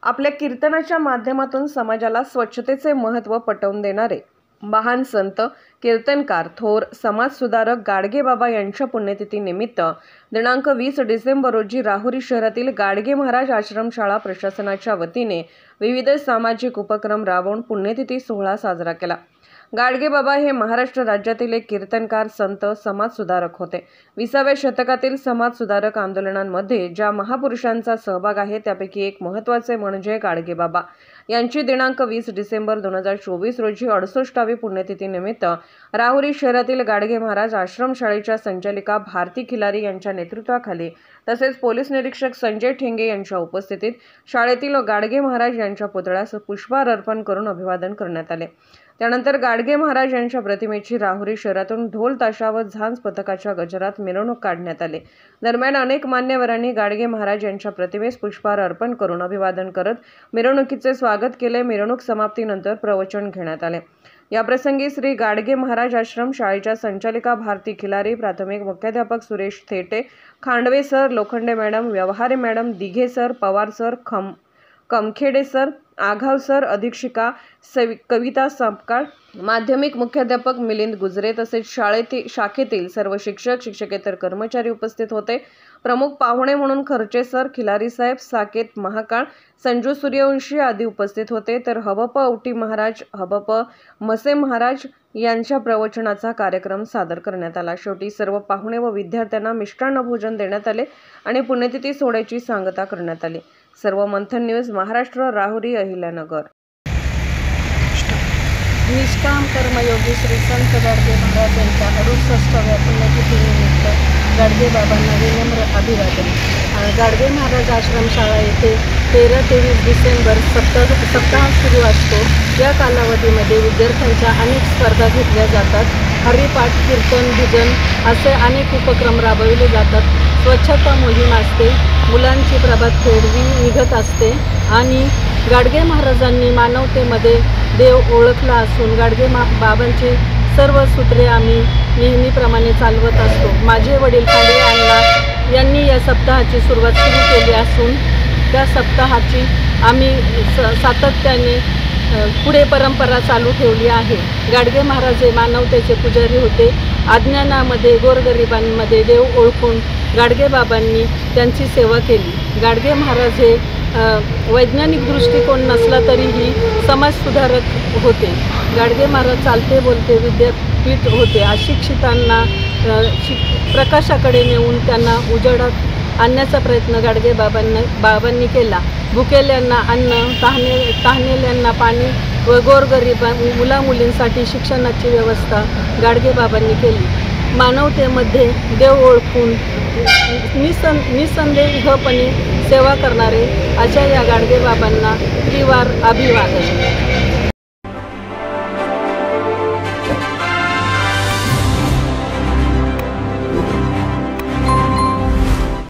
आपल्या कीर्तनाच्या माध्यमातून समाजाला स्वच्छतेचे महत्त्व पटवून देणारे महान संत, कीर्तनकार, थोर समाजसुधारक गाडगेबाबा यांच्या पुण्यतिथीनिमित्त दिनांक 20 डिसेंबर रोजी राहुरी शहरातील गाडगे महाराज आश्रमशाळा प्रशासनाच्या वतीने विविध सामाजिक उपक्रम राबवून पुण्यतिथी सोहळा साजरा केला। गाडगेबाबा हे महाराष्ट्र राज्यातील एक कीर्तनकार, संत, समाजसुधारक होते। 20व्या शतकातील समाजसुधारक आंदोलनांमध्ये ज्या महापुरुषांचा सहभाग आहे त्यापैकी एक महत्त्वाचे म्हणजे गाडगेबाबा यांची दिनांक 20 डिसेंबर 2024 रोजी 68वी पुण्यतिथीनिमित्त राहुरी शहरातील गाडगे महाराज आश्रमशाळेच्या संचालिका भारती खिलारी यांच्या नेतृत्वाखाली तसेच पोलीस निरीक्षक संजय ठेंगे यांच्या उपस्थितीत शाळेतील गाडगे महाराज यांच्या पुतळ्यास पुष्पहार अर्पण करून अभिवादन करण्यात आले। त्यानंतर गाडगे महाराज यांच्या प्रतिमेची राहुरी शहरातून ढोल ताशा व झांज पथकाच्या गजरात मिरवणूक काढण्यात आली। दरम्यान अनेक मान्यवरांनी गाडगे महाराज यांच्या प्रतिमेस पुष्पहार अर्पण करून अभिवादन करत मिरवणुकीचे स्वागत केले। मिरवणूक समाप्तीनंतर प्रवचन घेण्यात आले। याप्रसंगी श्री गाडगे महाराज आश्रम शाळेच्या संचालिका भारती खिलारी, प्राथमिक मुख्याध्यापक Suresh Thete, Khandve sir, Lokhande madam, Vyavahare madam, Dighe sir, Pawar sir, Kamkhede sir, Aghav sir, अधीक्षिका कविता सापकाळ, माध्यमिक मुख्याध्यापक मिलिंद गुजरे तसेच शाखेतील सर्व शिक्षक, शिक्षकेतर कर्मचारी उपस्थित होते। प्रमुख पाहुणे म्हणून खर्चे सर, खिलारी साहेब, साकेत महाकाळ, संजू सूर्यवंशी आदी उपस्थित होते। तर हबप औटी महाराज, हबप मसे महाराज यांच्या प्रवचनाचा कार्यक्रम सादर करण्यात आला। शेवटी सर्व पाहुणे व विद्यार्थ्यांना मिष्टान्न भोजन देण्यात आले आणि पुण्यतिथी सोहळ्याची सांगता करण्यात आली। सर्व मंथन न्यूज, महाराष्ट्र, राहुरी, अहिल्यानगर। निष्काम कर्मयोगी श्री संत गाडगे महाराज यांच्या 68व्या पुण्यतिथीनिमित्त गाडगेबाबांना विनम्र अभिवादन। गाडगे महाराज आश्रमशाळा येथे 13 ते 20 डिसेंबर सप्ताह सुरू असतो। या कालावधीमध्ये विद्यार्थ्यांच्या अनेक स्पर्धा घेतल्या जातात। हरिपाठ, कीर्तन, भजन असे अनेक उपक्रम राबविले जातात। स्वच्छता मोहीम असते, मुलांची प्रभात फेरी निघत असते आणि गाडगे महाराजांनी मानवतेमध्ये देव ओळखला असून गाडगे बाबांची सर्व सूत्रे आम्ही नेहमीप्रमाणे चालवत असतो। माझे वडील खांडवे अण्णा यांनी या सप्ताहाची सुरुवात सुरू केली असून त्या सप्ताहाची आम्ही सातत्याने पुढे परंपरा चालू ठेवली आहे। गाडगे महाराज हे मानवतेचे पुजारी होते। अज्ञानामध्ये गोरगरिबांमध्ये देव ओळखून गाडगे बाबांनी त्यांची सेवा केली। गाडगे महाराज हे वैज्ञानिक दृष्टिकोन नसला तरीही समाजसुधारक होते। गाडगे महाराज चालते बोलते विद्यापीठ होते। अशिक्षितांना प्रकाशाकडे नेऊन त्यांना उजेडात आणण्याचा प्रयत्न गाडगे बाबांनी केला। भुकेल्यांना अन्न, तहानेल्यांना पाणी व गोरगरीब मुलामुलींसाठी शिक्षणाची व्यवस्था गाडगे बाबांनी केली। मानवतेमध्ये देव ओळखून निसंदेहपणे सेवा करणारे अशा या गाडगे बाबांना त्रिवार अभिवादन।